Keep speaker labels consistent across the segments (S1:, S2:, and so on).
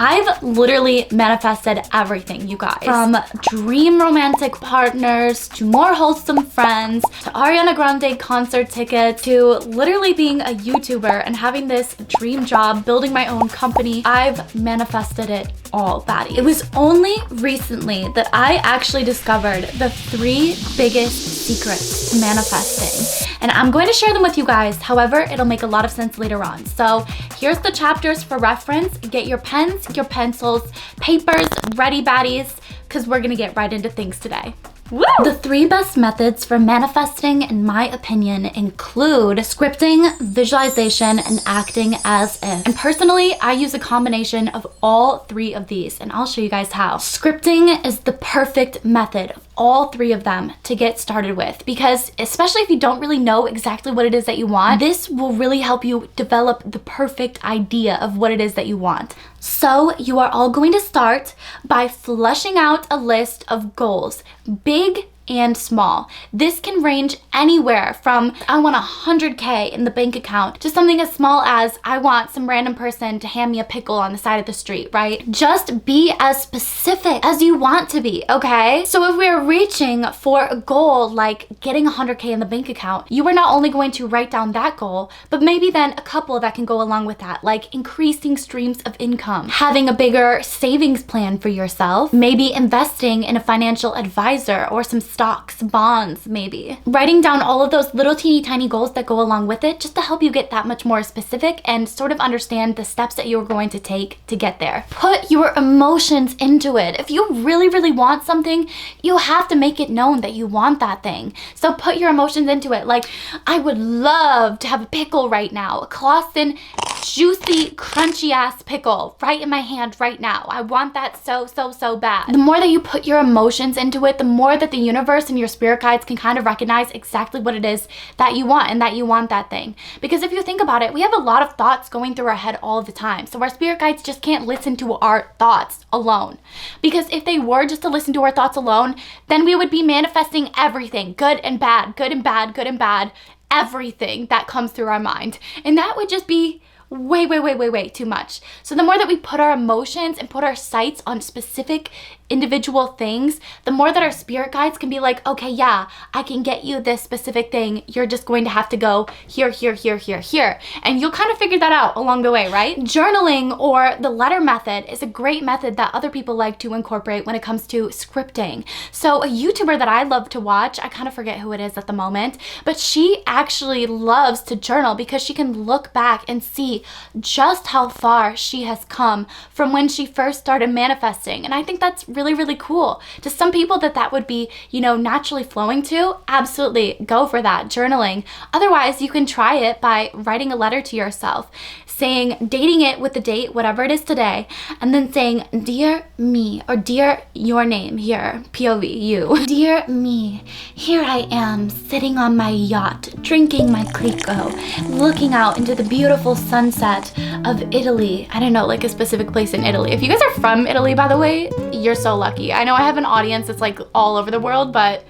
S1: I've literally manifested everything, you guys. From dream romantic partners, to more wholesome friends, to Ariana Grande concert tickets, to literally being a YouTuber and having this dream job, building my own company. I've manifested it all, baddie. It was only recently that I actually discovered the 3 biggest secrets to manifesting. And I'm going to share them with you guys. However, it'll make a lot of sense later on. So here's the chapters for reference. Get your pens, your pencils, papers ready, baddies, because we're gonna get right into things today. Woo! The 3 best methods for manifesting, in my opinion, include scripting, visualization, and acting as if. And personally, I use a combination of all 3 of these, and I'll show you guys how. Scripting is the perfect method of all 3 of them to get started with, because especially if you don't really know exactly what it is that you want, this will really help you develop the perfect idea of what it is that you want. So you are all going to start by fleshing out a list of goals, big and small. This can range anywhere from I want 100K in the bank account to something as small as I want some random person to hand me a pickle on the side of the street, right? Just be as specific as you want to be, okay? So if we're reaching for a goal like getting 100K in the bank account, you are not only going to write down that goal, but maybe then a couple that can go along with that, like increasing streams of income, having a bigger savings plan for yourself, maybe investing in a financial advisor or some stocks, bonds, maybe. Writing down all of those little teeny tiny goals that go along with it just to help you get that much more specific and sort of understand the steps that you're going to take to get there. Put your emotions into it. If you really, really want something, you have to make it known that you want that thing. So put your emotions into it. Like, I would love to have a pickle right now, a Clausen juicy, crunchy ass pickle right in my hand right now. I want that so, so, so bad. The more that you put your emotions into it, the more that the universe and your spirit guides can kind of recognize exactly what it is that you want and that you want that thing. Because if you think about it, we have a lot of thoughts going through our head all the time. So our spirit guides just can't listen to our thoughts alone. Because if they were just to listen to our thoughts alone, then we would be manifesting everything, good and bad, good and bad, good and bad, everything that comes through our mind. And that would just be way too much. So the more that we put our emotions and put our sights on specific individual things, the more that our spirit guides can be like, okay, yeah, I can get you this specific thing. You're just going to have to go here, here, here, here, here. And you'll kind of figure that out along the way, right? Journaling or the letter method is a great method that other people like to incorporate when it comes to scripting. So a YouTuber that I love to watch, I kind of forget who it is at the moment, but she actually loves to journal because she can look back and see just how far she has come from when she first started manifesting. And I think that's really, really cool. To some people that would be, you know, naturally flowing to, absolutely go for that, journaling. Otherwise, you can try it by writing a letter to yourself, dating it with the date, whatever it is today, and then saying, dear me, or dear your name here, POV, you. Dear me, here I am sitting on my yacht, drinking my 𝖭𝖠𝖠, looking out into the beautiful sunset of Italy. I don't know, like a specific place in Italy. If you guys are from Italy, by the way, you're so lucky. I know I have an audience that's like all over the world, but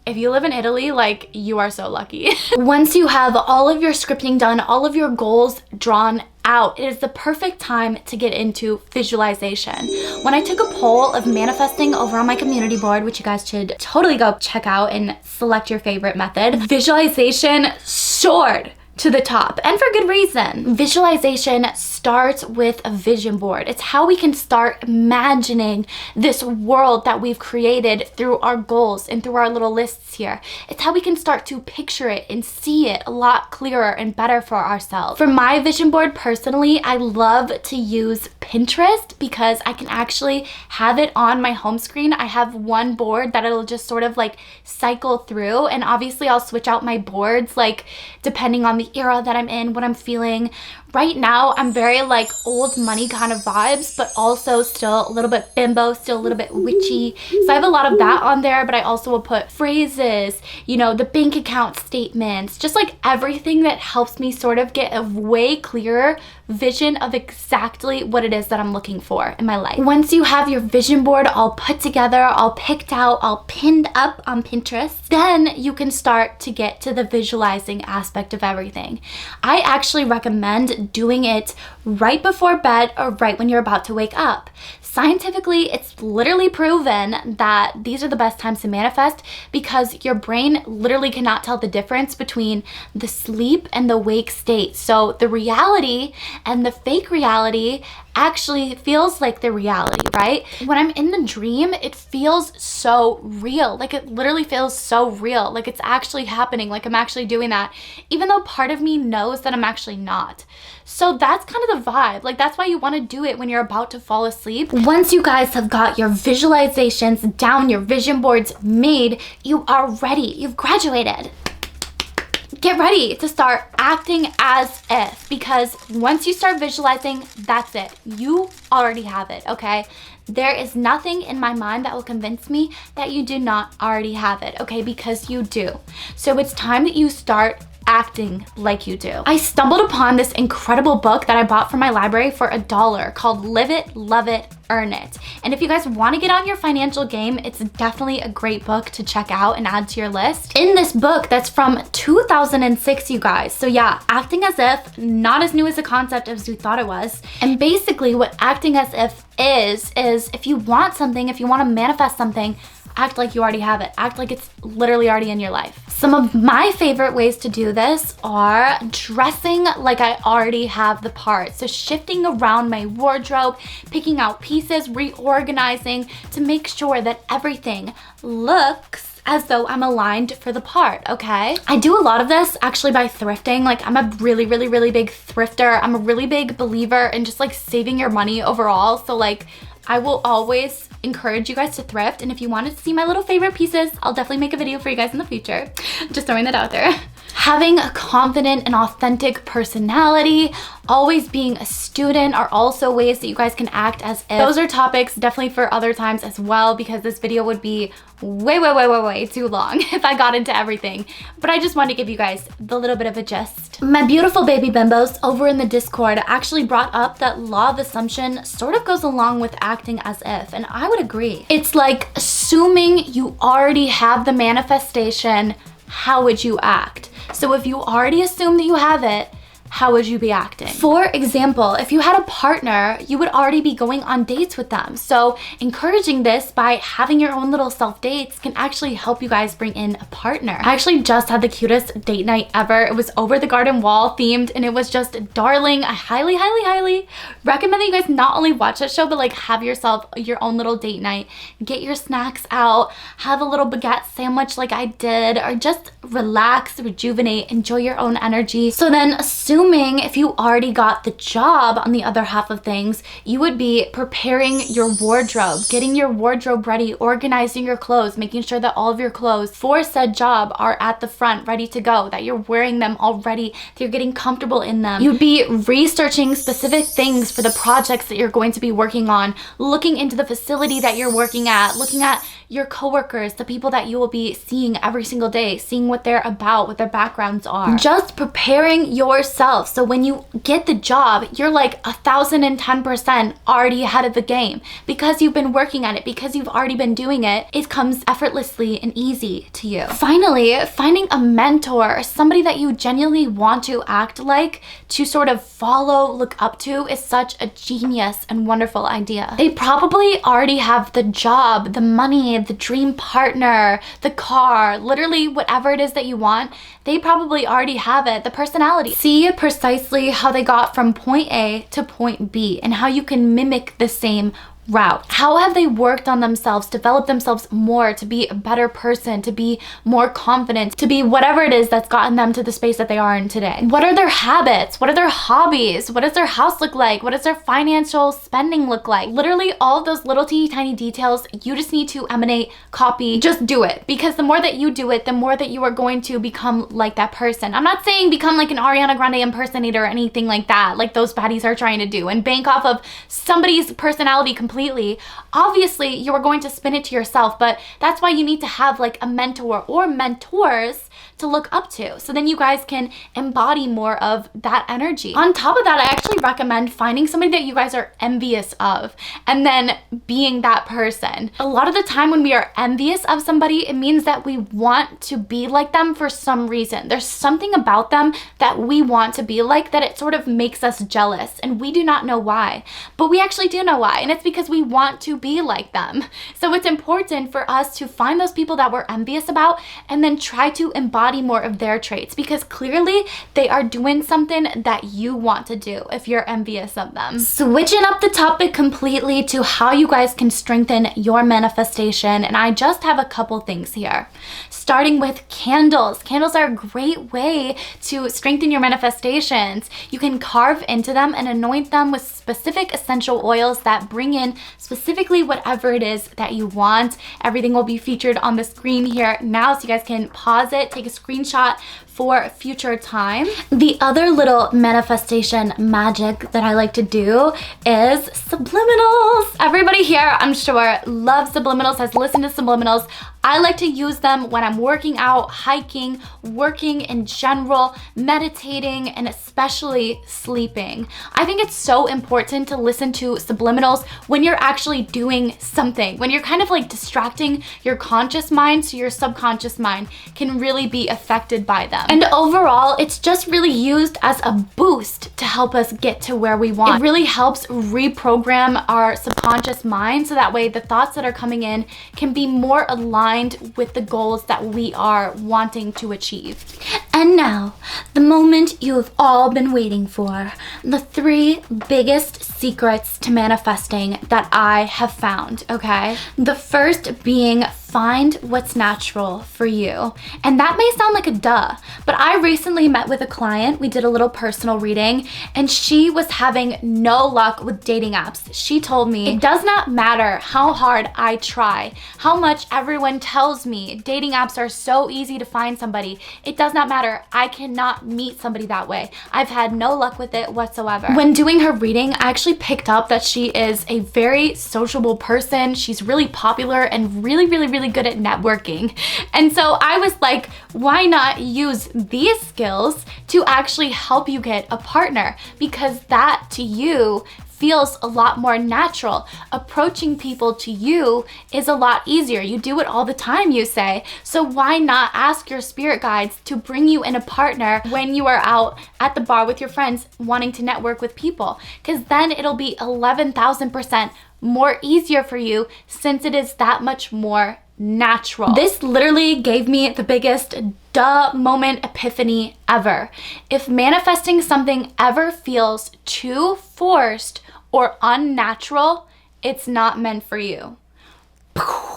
S1: if you live in Italy, like, you are so lucky. Once you have all of your scripting done, all of your goals drawn out, it is the perfect time to get into visualization. When I took a poll of manifesting over on my community board, which you guys should totally go check out and select your favorite method, visualization soared to the top, and for good reason. Visualization starts with a vision board. It's how we can start imagining this world that we've created through our goals and through our little lists here. It's how we can start to picture it and see it a lot clearer and better for ourselves. For my vision board personally, I love to use Pinterest because I can actually have it on my home screen. I have one board that it'll just sort of like cycle through, and obviously I'll switch out my boards like depending on the era that I'm in, what I'm feeling. Right now, I'm very like old money kind of vibes, but also still a little bit bimbo, still a little bit witchy. So I have a lot of that on there, but I also will put phrases, you know, the bank account statements, just like everything that helps me sort of get a way clearer vision of exactly what it is that I'm looking for in my life. Once you have your vision board all put together, all picked out, all pinned up on Pinterest, then you can start to get to the visualizing aspect of everything. I actually recommend doing it right before bed or right when you're about to wake up. Scientifically, it's literally proven that these are the best times to manifest because your brain literally cannot tell the difference between the sleep and the wake state. So the reality and the fake reality actually feels like the reality, right? When I'm in the dream, it feels so real. Like it literally feels so real. Like it's actually happening. Like I'm actually doing that, even though part of me knows that I'm actually not. So that's kind of the vibe. Like that's why you want to do it when you're about to fall asleep. Once you guys have got your visualizations down, your vision boards made, you are ready. You've graduated. Get ready to start acting as if, because once you start visualizing, that's it. You already have it, okay? There is nothing in my mind that will convince me that you do not already have it, okay? Because you do. So it's time that you start acting like you do. I stumbled upon this incredible book that I bought from my library for $1 called Live It, Love It, Earn It. And if you guys want to get on your financial game, it's definitely a great book to check out and add to your list. In this book that's from 2006, you guys. So yeah, acting as if, not as new as a concept as you thought it was. And basically what acting as if is if you want something, if you want to manifest something, act like you already have it. Act like it's literally already in your life. Some of my favorite ways to do this are dressing like I already have the part. So shifting around my wardrobe, picking out pieces, reorganizing to make sure that everything looks as though I'm aligned for the part, okay? I do a lot of this actually by thrifting. Like I'm a really big thrifter. I'm a really big believer in just like saving your money overall. So like I will always encourage you guys to thrift, and if you wanted to see my little favorite pieces, I'll definitely make a video for you guys in the future. Just throwing that out there. Having a confident and authentic personality, always being a student are also ways that you guys can act as if. Those are topics definitely for other times as well, because this video would be way too long if I got into everything. But I just wanted to give you guys the little bit of a gist. My beautiful baby bimbos over in the Discord actually brought up that law of assumption sort of goes along with acting as if, and I would agree. It's like assuming you already have the manifestation, how would you act? So if you already assume that you have it, how would you be acting? For example, if you had a partner, you would already be going on dates with them. So encouraging this by having your own little self dates can actually help you guys bring in a partner. I actually just had the cutest date night ever. It was over the garden wall themed and it was just darling. I highly recommend that you guys not only watch that show, but like have yourself your own little date night. Get your snacks out, have a little baguette sandwich like I did, or just relax, rejuvenate, enjoy your own energy. So then assuming if you already got the job on the other half of things, you would be preparing your wardrobe, getting your wardrobe ready, organizing your clothes, making sure that all of your clothes for said job are at the front, ready to go, that you're wearing them already, that you're getting comfortable in them. You'd be researching specific things for the projects that you're going to be working on, looking into the facility that you're working at, looking at your coworkers, the people that you will be seeing every single day, seeing what they're about, what their backgrounds are. Just preparing yourself so when you get the job, you're like 1010% already ahead of the game because you've been working at it, because you've already been doing it. It comes effortlessly and easy to you. Finally, finding a mentor, somebody that you genuinely want to act like, to sort of follow, look up to, is such a genius and wonderful idea. They probably already have the job, the money, the dream partner, the car, literally whatever it is that you want. They probably already have it, the personality. See precisely how they got from point A to point B and how you can mimic the same route. How have they worked on themselves, developed themselves more to be a better person, to be more confident, to be whatever it is that's gotten them to the space that they are in today? What are their habits? What are their hobbies? What does their house look like? What does their financial spending look like? Literally all of those little teeny tiny details, you just need to emanate, copy, just do it. Because the more that you do it, the more that you are going to become like that person. I'm not saying become like an Ariana Grande impersonator or anything like that, like those baddies are trying to do, and bank off of somebody's personality completely completely, obviously you are going to spin it to yourself, but that's why you need to have like a mentor or mentors to look up to. So then you guys can embody more of that energy. On top of that, I actually recommend finding somebody that you guys are envious of and then being that person. A lot of the time when we are envious of somebody, it means that we want to be like them for some reason. There's something about them that we want to be like that it sort of makes us jealous, and we do not know why, but we actually do know why, and it's because we want to be like them. So it's important for us to find those people that we're envious about and then try to embody more of their traits, because clearly they are doing something that you want to do if you're envious of them. Switching up the topic completely to how you guys can strengthen your manifestation, and I just have a couple things here. Starting with candles. Candles are a great way to strengthen your manifestations. You can carve into them and anoint them with specific essential oils that bring in specifically whatever it is that you want. Everything will be featured on the screen here now, so you guys can pause it, take a screenshot for future time. The other little manifestation magic that I like to do is subliminals. Everybody here, I'm sure, loves subliminals, has listened to subliminals. I like to use them when I'm working out, hiking, working in general, meditating, and especially sleeping. I think it's so important to listen to subliminals when you're actually doing something, when you're kind of like distracting your conscious mind so your subconscious mind can really be affected by them. And overall, it's just really used as a boost to help us get to where we want. It really helps reprogram our subconscious mind so that way the thoughts that are coming in can be more aligned with the goals that we are wanting to achieve. And now, the moment you've all been waiting for, the 3 biggest secrets to manifesting that I have found, okay? The first being find what's natural for you. And that may sound like a duh, but I recently met with a client. We did a little personal reading, and she was having no luck with dating apps. She told me, it does not matter how hard I try, how much everyone tells me dating apps are so easy to find somebody. It does not matter. I cannot meet somebody that way. I've had no luck with it whatsoever. When doing her reading, I actually picked up that she is a very sociable person. She's really popular and really good at networking. And so I was like, why not use these skills to actually help you get a partner? Because that to you feels a lot more natural. Approaching people to you is a lot easier. You do it all the time, you say. So why not ask your spirit guides to bring you in a partner when you are out at the bar with your friends wanting to network with people? Because then it'll be 11,000% more easier for you, since it is that much more natural. This literally gave me the biggest duh moment epiphany ever. If manifesting something ever feels too forced or unnatural, it's not meant for you.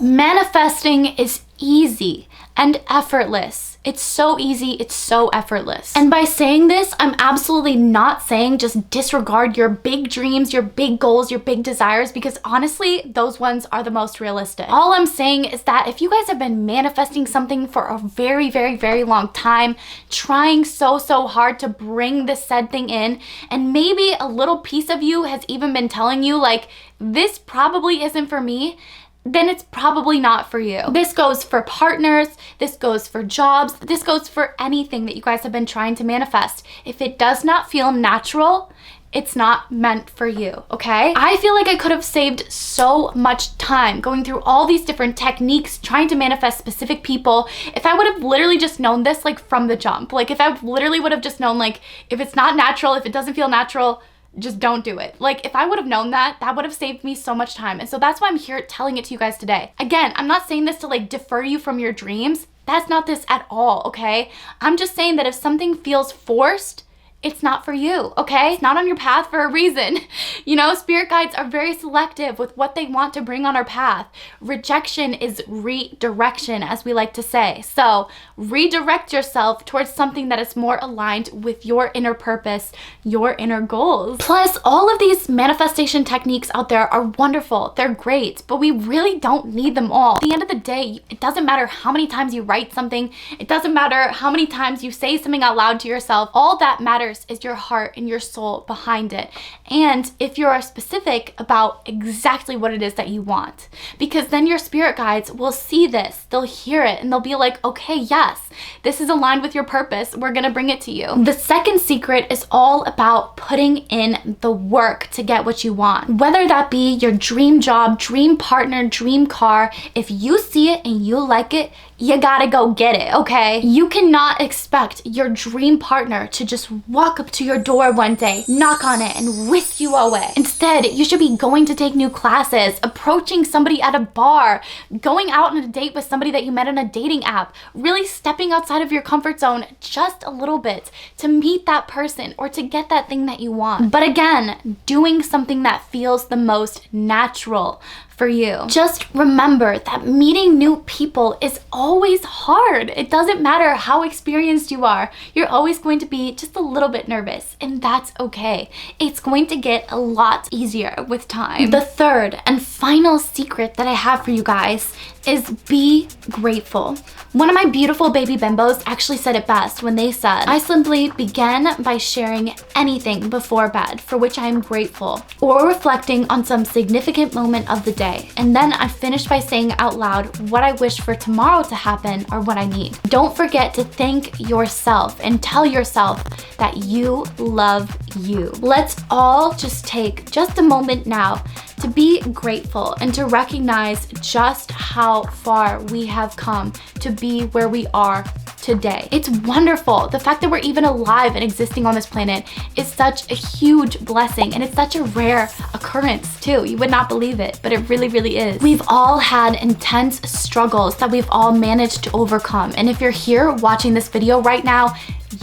S1: Manifesting is easy and effortless. It's so easy, it's so effortless. And by saying this, I'm absolutely not saying just disregard your big dreams, your big goals, your big desires, because honestly, those ones are the most realistic. All I'm saying is that if you guys have been manifesting something for a very long time, trying so hard to bring the said thing in, and maybe a little piece of you has even been telling you like, this probably isn't for me, then it's probably not for you. This goes for partners, this goes for jobs, this goes for anything that you guys have been trying to manifest. If it does not feel natural, it's not meant for you, okay? I feel like I could have saved so much time going through all these different techniques, trying to manifest specific people, if I would have literally just known this like from the jump. Like if I literally would have just known like, if it's not natural, if it doesn't feel natural, just don't do it. Like if I would have known that, that would have saved me so much time. And so that's why I'm here telling it to you guys today. Again, I'm not saying this to like defer you from your dreams. That's not this at all, okay? I'm just saying that if something feels forced, it's not for you, okay? It's not on your path for a reason. You know, spirit guides are very selective with what they want to bring on our path. Rejection is redirection, as we like to say. So redirect yourself towards something that is more aligned with your inner purpose, your inner goals. Plus, all of these manifestation techniques out there are wonderful. They're great, but we really don't need them all. At the end of the day, it doesn't matter how many times you write something. It doesn't matter how many times you say something out loud to yourself. All that matters matters is your heart and your soul behind it. And if you are specific about exactly what it is that you want, because then your spirit guides will see this, they'll hear it, and they'll be like, okay, yes, this is aligned with your purpose. We're gonna bring it to you. The second secret is all about putting in the work to get what you want. Whether that be your dream job, dream partner, dream car, if you see it and you like it, you gotta go get it, okay? You cannot expect your dream partner to just walk up to your door one day, knock on it, and whisk you away. Instead, you should be going to take new classes, approaching somebody at a bar, going out on a date with somebody that you met on a dating app, really stepping outside of your comfort zone just a little bit to meet that person or to get that thing that you want. But again, doing something that feels the most natural for you. Just remember that meeting new people is always hard. It doesn't matter how experienced you are. You're always going to be just a little bit nervous, and that's okay. It's going to get a lot easier with time. The third and final secret that I have for you guys is be grateful. One of my beautiful baby bimbos actually said it best when they said, I simply begin by sharing anything before bed for which I am grateful, or reflecting on some significant moment of the day. And then I finish by saying out loud what I wish for tomorrow to happen or what I need. Don't forget to thank yourself and tell yourself that you love you. Let's all just take just a moment now to be grateful and to recognize just how far we have come to be where we are today. It's wonderful. The fact that we're even alive and existing on this planet is such a huge blessing, and it's such a rare occurrence too. You would not believe it, but it really, really is. We've all had intense struggles that we've all managed to overcome. And if you're here watching this video right now,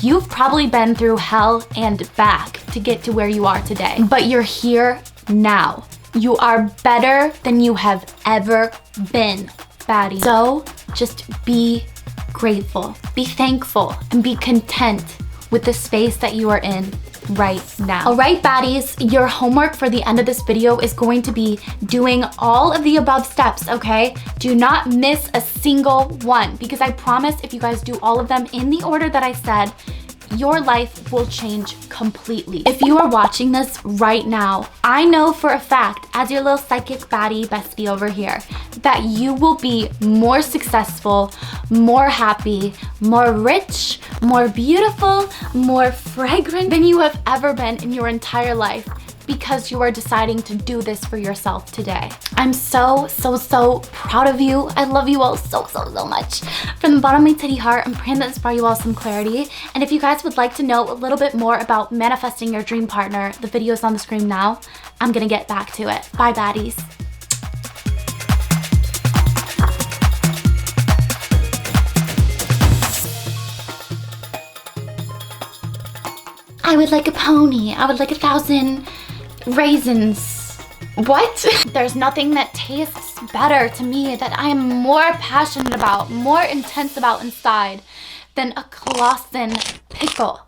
S1: you've probably been through hell and back to get to where you are today. But you're here now. You are better than you have ever been, baddie. So just be grateful, be thankful, and be content with the space that you are in right now. All right, baddies, your homework for the end of this video is going to be doing all of the above steps, okay? Do not miss a single one, because I promise if you guys do all of them in the order that I said, your life will change completely. If you are watching this right now, I know for a fact, as your little psychic baddie bestie over here, that you will be more successful, more happy, more rich, more beautiful, more fragrant than you have ever been in your entire life, because you are deciding to do this for yourself today. I'm so proud of you. I love you all so much. From the bottom of my titty heart, I'm praying that this brought you all some clarity. And if you guys would like to know a little bit more about manifesting your dream partner, the video is on the screen now. I'm gonna get back to it. Bye, baddies. I would like a pony. I would like 1,000 raisins. What? There's nothing that tastes better to me that I am more passionate about, more intense about inside than a 𝔭𝔯𝔬𝔬 pickle.